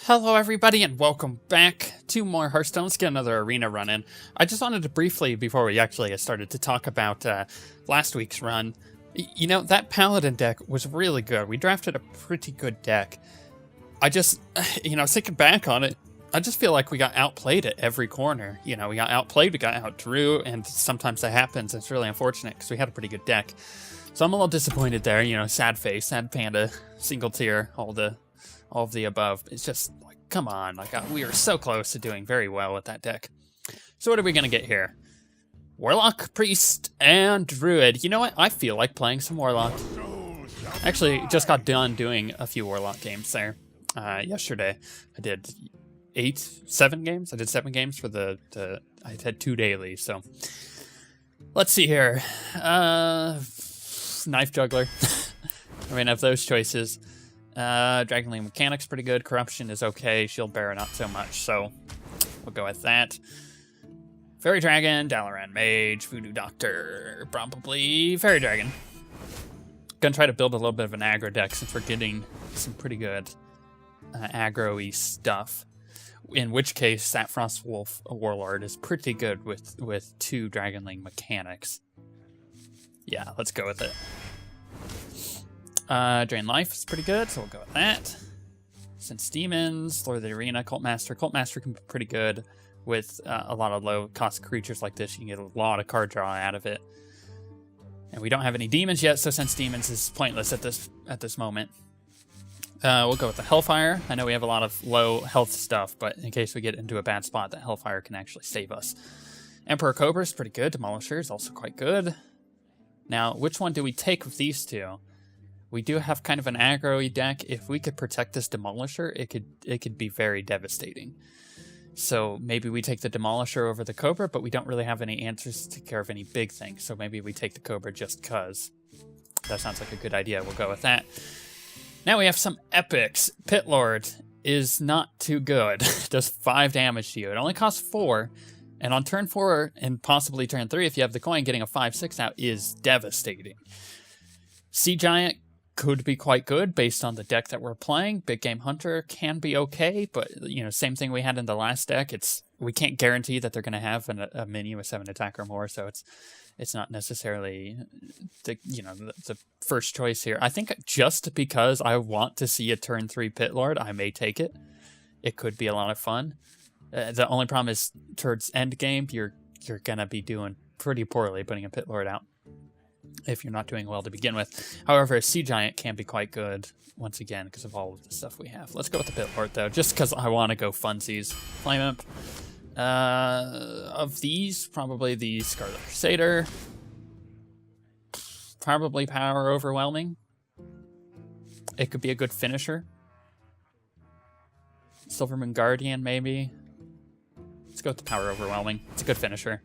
Hello everybody and welcome back to more Hearthstone. Let's get another arena run in. I just wanted to briefly, before we actually get started, to talk about last week's run. You know, that Paladin deck was really good. We drafted a pretty good deck. I just, thinking back on it, I just feel like we got outplayed at every corner. You know, we got outplayed, we got outdrew, and sometimes that happens. It's really unfortunate because we had a pretty good deck. So I'm a little disappointed there, you know, sad face, sad panda, single tier, all of the above. It's just like, come on, like we were so close to doing very well with that deck. So what are we gonna get here? Warlock, Priest, and Druid. You know what? I feel like playing some Warlock. Actually, just got done doing a few Warlock games there yesterday. I did 7 games. I did 7 games for I had 2 daily. So let's see here. Knife Juggler. I mean, of those choices. Dragonlane Mechanic's pretty good. Corruption is okay. Shield Bearer not so much, so we'll go with that. Fairy Dragon, Dalaran Mage, Voodoo Doctor, probably Fairy Dragon. Gonna try to build a little bit of an aggro deck since we're getting some pretty good aggro-y stuff. In which case, that Frostwolf Warlord is pretty good with 2 Dragonlane Mechanics. Yeah, let's go with it. Drain Life is pretty good, so we'll go with that. Sense Demons, Lord of the Arena, Cult Master. Cult Master can be pretty good with a lot of low-cost creatures like this. You can get a lot of card draw out of it. And we don't have any demons yet, so Sense Demons is pointless at this moment. We'll go with the Hellfire. I know we have a lot of low health stuff, but in case we get into a bad spot, that Hellfire can actually save us. Emperor Cobra is pretty good. Demolisher is also quite good. Now, which one do we take of these two? We do have kind of an aggro-y deck. If we could protect this Demolisher, it could be very devastating. So maybe we take the Demolisher over the Cobra, but we don't really have any answers to take care of any big things. So maybe we take the Cobra just cuz. That sounds like a good idea. We'll go with that. Now we have some epics. Pit Lord is not too good. Does 5 damage to you. It only costs 4. And on turn 4 and possibly turn 3, if you have the coin, getting a 5/6 out is devastating. Sea Giant could be quite good based on the deck that we're playing. Big Game Hunter can be okay, but you know, same thing we had in the last deck. We can't guarantee that they're going to have a mini with 7 attack or more, so it's not necessarily the first choice here. I think just because I want to see a turn 3 Pit Lord, I may take it. It could be a lot of fun. The only problem is towards end game, you're gonna be doing pretty poorly putting a Pit Lord out if you're not doing well to begin with. However, a Sea Giant can be quite good, once again, because of all of the stuff we have. Let's go with the Pit Lord, though, just because I want to go funsies. Flame Imp. Of these, probably the Scarlet Crusader. Probably Power Overwhelming. It could be a good finisher. Silvermoon Guardian, maybe. Let's go with the Power Overwhelming. It's a good finisher.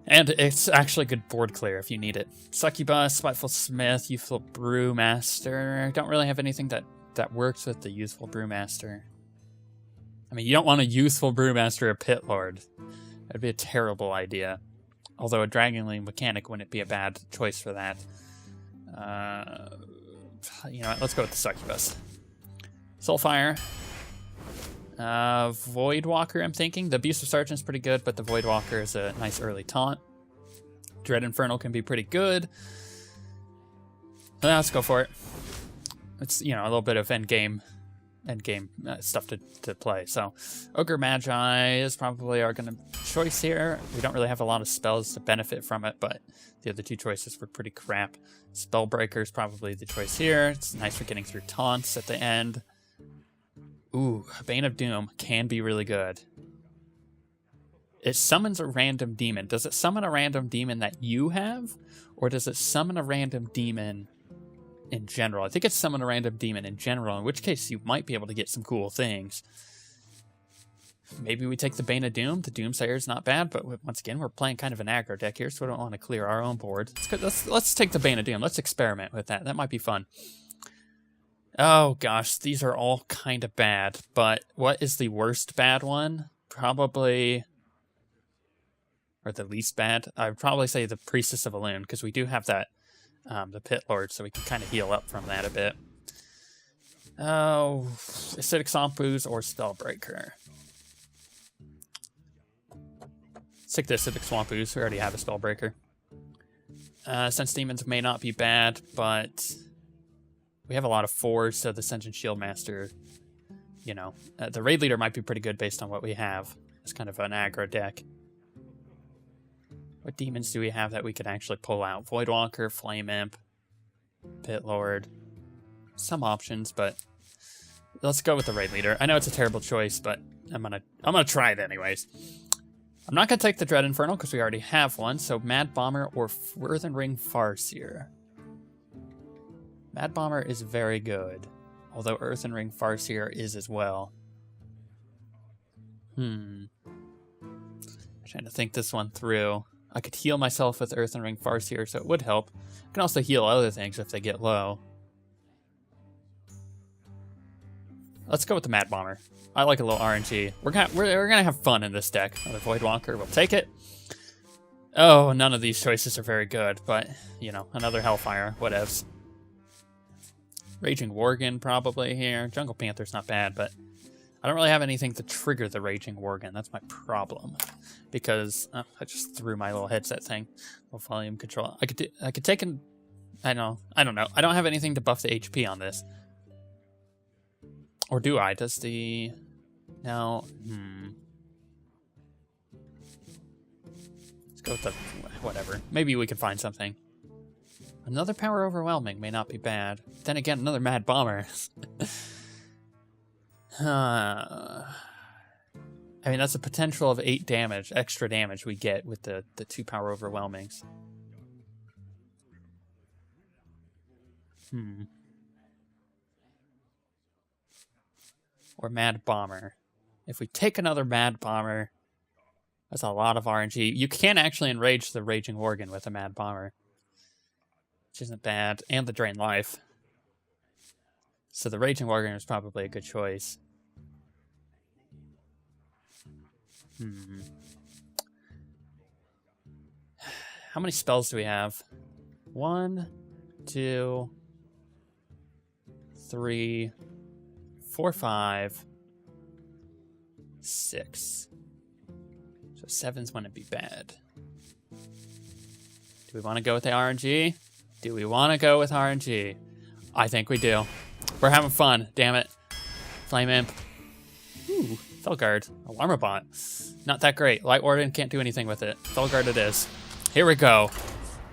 And it's actually good board clear if you need it. Succubus, Spiteful Smith, Youthful Brewmaster. Don't really have anything that works with the Youthful Brewmaster. I mean, you don't want a Youthful Brewmaster or Pit Lord. That'd be a terrible idea. Although a Dragonlane Mechanic wouldn't be a bad choice for that. You know what? Let's go with the Succubus. Soulfire. Voidwalker, I'm thinking. The Abusive Sergeant's pretty good, but the Voidwalker is a nice early taunt. Dread Infernal can be pretty good. Let's go for it. It's, you know, a little bit of endgame stuff to play. So, Ogre Magi is probably our choice here. We don't really have a lot of spells to benefit from it, but the other 2 choices were pretty crap. Spellbreaker is probably the choice here. It's nice for getting through taunts at the end. Ooh, Bane of Doom can be really good. It summons a random demon. Does it summon a random demon that you have? Or does it summon a random demon in general? I think it's summon a random demon in general, in which case you might be able to get some cool things. Maybe we take the Bane of Doom. The Doomsayer's not bad, but once again, we're playing kind of an aggro deck here, so we don't want to clear our own board. Let's take the Bane of Doom. Let's experiment with that. That might be fun. Oh gosh, these are all kind of bad, but what is the worst bad one? Probably, or the least bad? I would probably say the Priestess of Elune, because we do have that the Pit Lord, so we can kind of heal up from that a bit. Oh, Acidic Swamp Ooze or Spellbreaker. Stick to Acidic Swamp Ooze. We already have a Spellbreaker. Sense Demons may not be bad, but we have a lot of 4s, so the Sentient Shield Master, you know, the Raid Leader might be pretty good based on what we have. It's kind of an aggro deck. What demons do we have that we could actually pull out? Voidwalker, Flame Imp, Pit Lord. Some options, but let's go with the Raid Leader. I know it's a terrible choice, but I'm gonna try it anyways. I'm not gonna take the Dread Infernal because we already have one, so Mad Bomber or Earthen Ring Farseer. Mad Bomber is very good, although Earthen Ring Farseer is as well. I'm trying to think this one through. I could heal myself with Earthen Ring Farseer, so it would help. I can also heal other things if they get low. Let's go with the Mad Bomber. I like a little RNG. We're gonna have fun in this deck. Another Voidwalker, we'll take it. Oh, none of these choices are very good, but, you know, another Hellfire, whatevs. Raging Worgen probably here. Jungle Panther's not bad, but I don't really have anything to trigger the Raging Worgen. That's my problem. Because I just threw my little headset thing. Little volume control. I could take an... I don't know. I don't have anything to buff the HP on this. Or do I? Does the... No. Let's go with the... Whatever. Maybe we can find something. Another Power Overwhelming may not be bad. Then again, another Mad Bomber. I mean, that's a potential of 8 damage, extra damage we get with the 2 Power Overwhelmings. Or Mad Bomber. If we take another Mad Bomber, that's a lot of RNG. You can actually enrage the Raging Worgen with a Mad Bomber, which isn't bad, and the Drain Life. So the Raging Worgen is probably a good choice. How many spells do we have? 1, 2, 3, 4, 5, 6. So 7's wouldn't be bad. Do we want to go with the RNG? Do we want to go with RNG? I think we do. We're having fun, damn it. Flame Imp. Ooh, Felguard. Alarma Bot. Not that great. Light Warden can't do anything with it. Felguard it is. Here we go.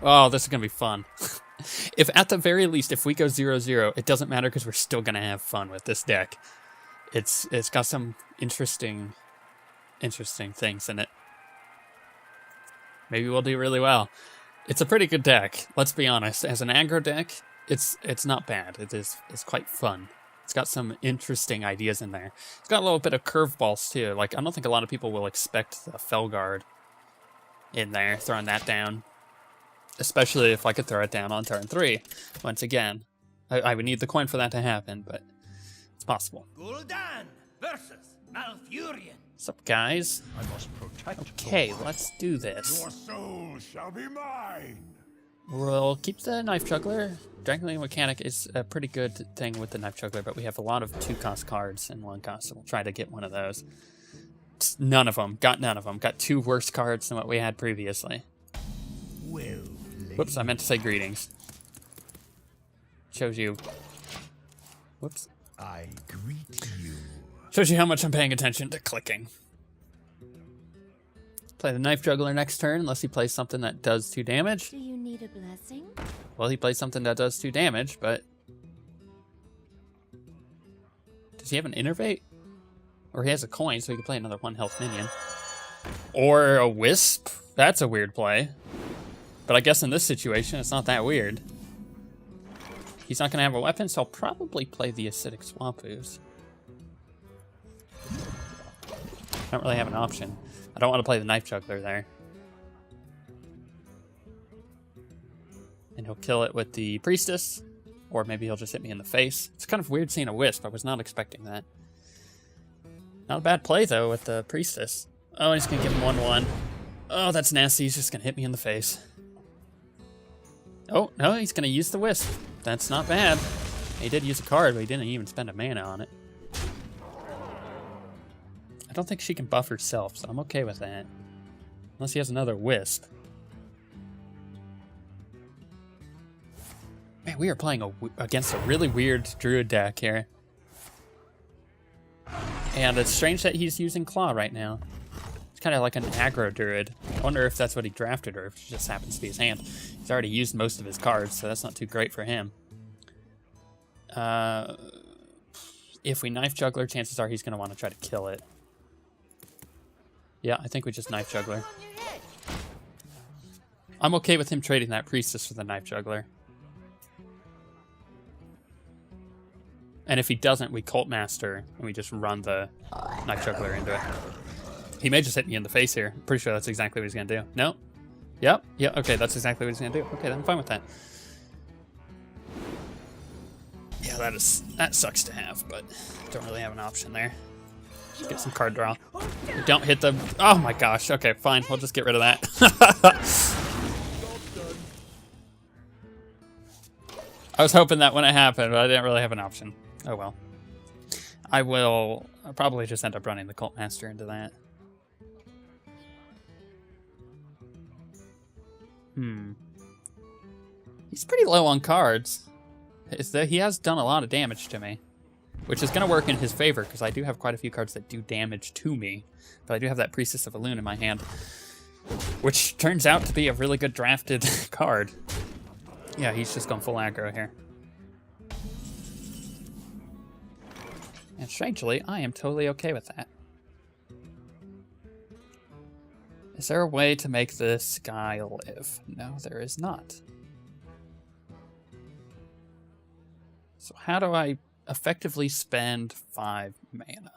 Oh, this is going to be fun. If at the very least, if we go 0-0, it doesn't matter because we're still going to have fun with this deck. It's got some interesting things in it. Maybe we'll do really well. It's a pretty good deck, let's be honest. As an aggro deck, it's not bad. It's quite fun. It's got some interesting ideas in there. It's got a little bit of curveballs too. Like, I don't think a lot of people will expect the Felguard in there, throwing that down. Especially if I could throw it down on turn 3. Once again, I would need the coin for that to happen, but it's possible. Gul'dan versus Malfurion. What's up, guys? I must protect. Okay, let's do this. Your soul shall be mine. We'll keep the Knife Juggler. Dragon Mechanic is a pretty good thing with the Knife Juggler, but we have a lot of 2-cost cards and 1-cost, so we'll try to get one of those. None of them. Got none of them. Got 2 worse cards than what we had previously. Well, Whoops, I meant to say greetings. Shows you... Whoops. I greet you. Shows you how much I'm paying attention to clicking. Play the Knife Juggler next turn, unless he plays something that does 2 damage. Do you need a blessing? Well, he plays something that does 2 damage, but... Does he have an Innervate? Or he has a coin, so he can play another 1-health minion. Or a Wisp? That's a weird play. But I guess in this situation, it's not that weird. He's not going to have a weapon, so I'll probably play the Acidic Swamp Ooze. I don't really have an option. I don't want to play the Knife Juggler there. And he'll kill it with the Priestess, or maybe he'll just hit me in the face. It's kind of weird seeing a Wisp. I was not expecting that. Not a bad play, though, with the Priestess. Oh, he's going to give him 1-1. Oh, that's nasty. He's just going to hit me in the face. Oh, no, he's going to use the Wisp. That's not bad. He did use a card, but he didn't even spend a mana on it. I don't think she can buff herself, so I'm okay with that. Unless he has another Wisp. Man, we are playing against a really weird Druid deck here. And it's strange that he's using Claw right now. It's kind of like an aggro Druid. I wonder if that's what he drafted or if it just happens to be his hand. He's already used most of his cards, so that's not too great for him. If we Knife Juggler, chances are he's going to want to try to kill it. Yeah, I think we just Knife Juggler. I'm okay with him trading that Priestess for the Knife Juggler. And if he doesn't, we Cult Master, and we just run the Knife Juggler into it. He may just hit me in the face here. Pretty sure that's exactly what he's going to do. No? Yep. Yeah, okay, that's exactly what he's going to do. Okay, then I'm fine with that. Yeah, that sucks to have, but don't really have an option there. Just get some card draw. Don't hit the... Oh my gosh. Okay, fine. We'll just get rid of that. I was hoping that wouldn't happen, but I didn't really have an option. Oh well. I'll probably just end up running the Cult Master into that. He's pretty low on cards. He has done a lot of damage to me, which is going to work in his favor because I do have quite a few cards that do damage to me, but I do have that Priestess of Elune in my hand, which turns out to be a really good drafted card. Yeah, he's just gone full aggro here. And strangely, I am totally okay with that. Is there a way to make this guy live? No, there is not. So how do I effectively spend 5 mana?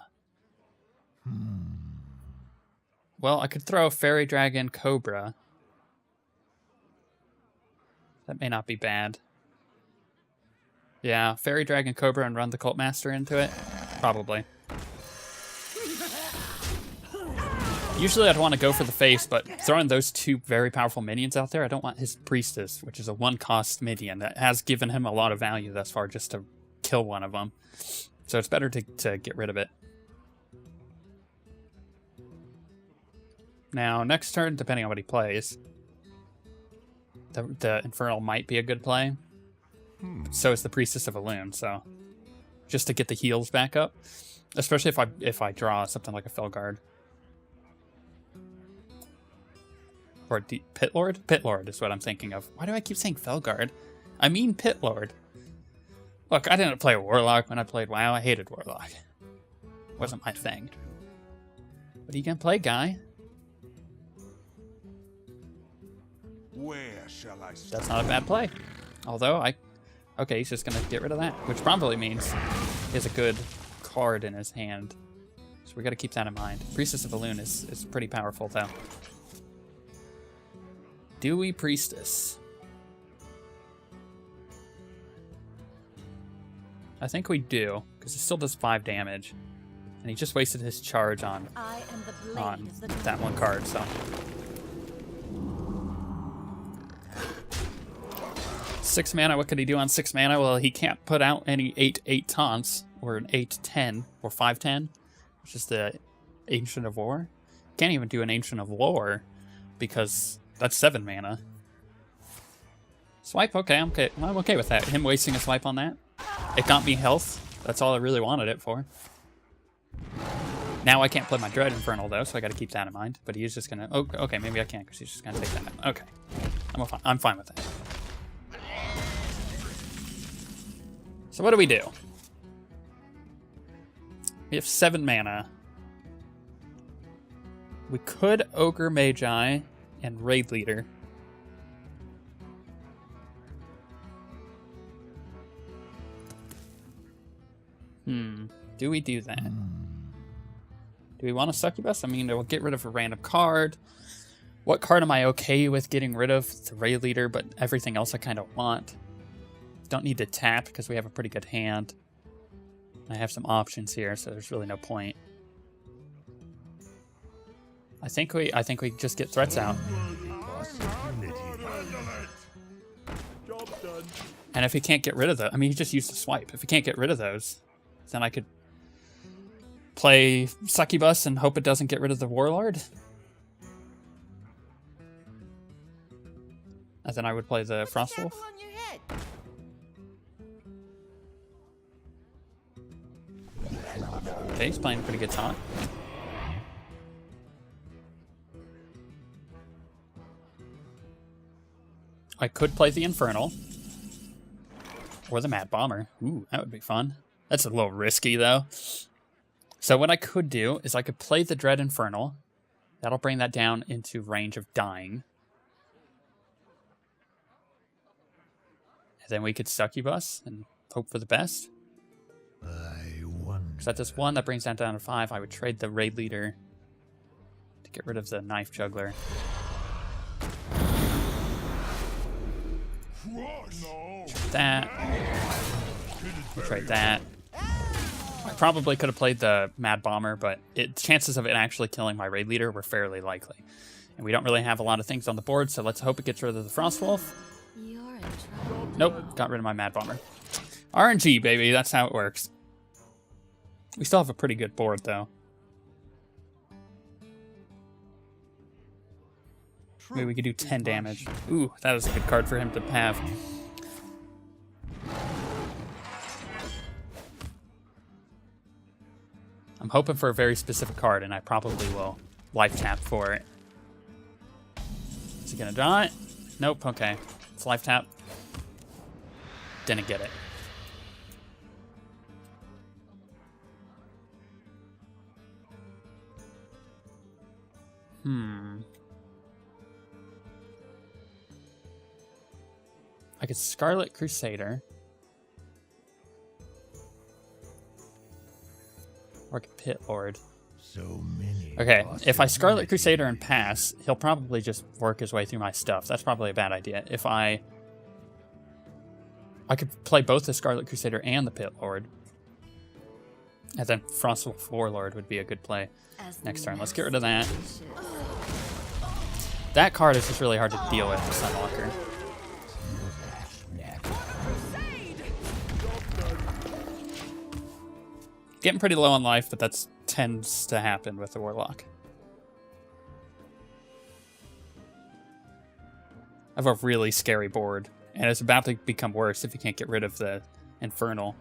Well, I could throw a Fairy Dragon Cobra. That may not be bad. Yeah, Fairy Dragon Cobra and run the Cult Master into it? Probably. Usually I'd want to go for the face, but throwing those 2 very powerful minions out there, I don't want his Priestess, which is a 1-cost minion that has given him a lot of value thus far just to kill one of them. So it's better to get rid of it. Now, next turn, depending on what he plays, the Infernal might be a good play. So is the Priestess of Elune, so just to get the heals back up, especially if I draw something like a Felguard. Or Pit Lord? Pit Lord is what I'm thinking of. Why do I keep saying Felguard? I mean Pit Lord. Look, I didn't play Warlock when I played WoW. I hated Warlock. Wasn't my thing. What are you gonna play, guy? Where shall I start? That's not a bad play. Although okay, he's just gonna get rid of that, which probably means he has a good card in his hand. So we gotta keep that in mind. Priestess of Elune is pretty powerful though. Do we Priestess? I think we do, because it still does 5 damage. And he just wasted his charge on that one card, so. Six mana, what could he do on 6 mana? Well, he can't put out any 8/8 taunts, or an 8/10, or 5/10, which is the Ancient of War. Can't even do an Ancient of Lore, because that's 7 mana. Swipe, okay, I'm okay with that. Him wasting a swipe on that. It got me health. That's all I really wanted it for. Now I can't play my Dread Infernal though, so I gotta keep that in mind. But he is just gonna, oh, okay, maybe I can't because he's just gonna take that out. Okay, I'm fine with that. So what do we do? We have 7 mana. We could Ogre Magi and Raid Leader. Do we do that? Do we want a Succubus? I mean, we'll get rid of a random card. What card am I okay with getting rid of? The Raid Leader, but everything else I kind of want. Don't need to tap because we have a pretty good hand. I have some options here, so there's really no point. I think we just get threats out. And if he can't get rid of those, I mean, he just used a swipe. If he can't get rid of those, then I could play Succubus and hope it doesn't get rid of the Warlord. And then I would play the Frostwolf. Okay, he's playing a pretty good taunt. I could play the Infernal. Or the Mad Bomber. Ooh, that would be fun. That's a little risky, though. So what I could do is I could play the Dread Infernal. That'll bring that down into range of dying. And then we could Succubus and hope for the best. I wonder. Because at this 1, that brings that down to 5. I would trade the Raid Leader to get rid of the Knife Juggler. Trade that. We'll trade that. I probably could have played the Mad Bomber, but chances of it actually killing my Raid Leader were fairly likely. And we don't really have a lot of things on the board, so let's hope it gets rid of the Frostwolf. Nope, got rid of my Mad Bomber. RNG, baby, that's how it works. We still have a pretty good board, though. Maybe we could do 10 damage. Ooh, that was a good card for him to have. I'm hoping for a very specific card, and I probably will life tap for it. Is he gonna draw it? Nope, okay. It's life tap. Didn't get it. I could Scarlet Crusader. Or I could Pit Lord. So many. Okay, if I Scarlet Crusader and pass, he'll probably just work his way through my stuff. That's probably a bad idea. If I could play both the Scarlet Crusader and the Pit Lord. And then Frostwolf Warlord would be a good play next turn. Let's get rid of that. That card is just really hard to deal with, the Sunwalker. Getting pretty low on life, but that tends to happen with the Warlock. I have a really scary board, and it's about to become worse if you can't get rid of the Infernal.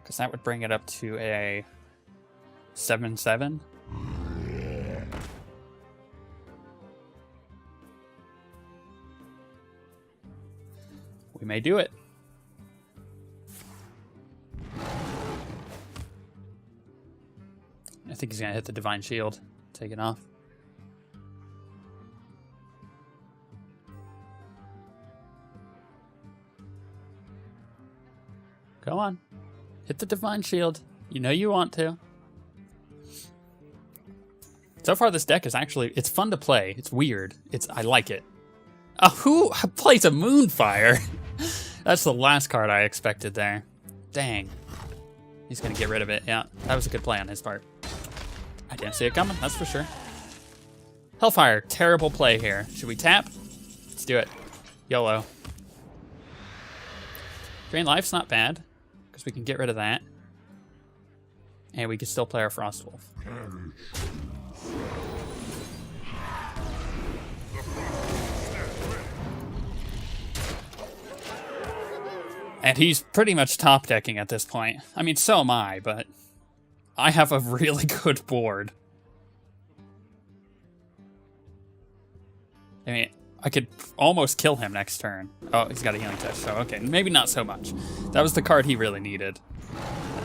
Because that would bring it up to a 7/7. We may do it. I think he's going to hit the Divine Shield. Take it off. Go on. Hit the Divine Shield. You know you want to. So far this deck is actually, it's fun to play. It's weird. I like it. Who plays a Moonfire? That's the last card I expected there. Dang. He's going to get rid of it. Yeah, that was a good play on his part. I didn't see it coming, that's for sure. Hellfire, terrible play here. Should we tap? Let's do it. YOLO. Drain Life's not bad, because we can get rid of that. And we can still play our Frostwolf. And he's pretty much top decking at this point. I mean, so am I, but I have a really good board. I mean, I could almost kill him next turn. Oh, he's got a healing touch, so okay, maybe not so much. That was the card he really needed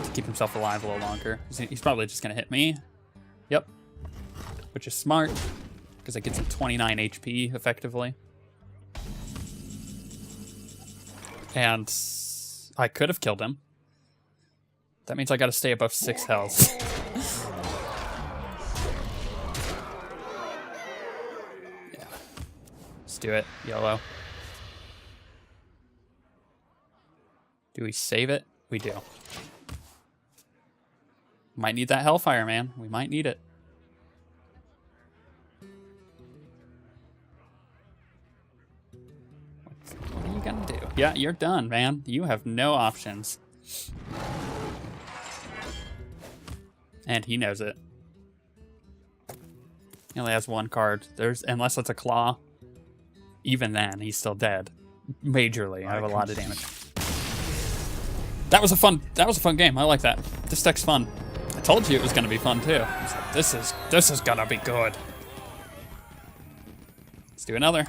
to keep himself alive a little longer. He's probably just going to hit me. Yep. Which is smart, because it gets him 29 HP, effectively. And I could have killed him. That means I gotta stay above 6 health. Yeah. Let's do it. YOLO. Do we save it? We do. Might need that Hellfire, man. We might need it. Yeah, you're done, man. You have no options. And he knows it. He only has one card. Unless it's a claw. Even then, he's still dead. Majorly. I have a lot of damage. That was a fun game. I like that. This deck's fun. I told you it was gonna be fun too. I was like, this is gonna be good. Let's do another.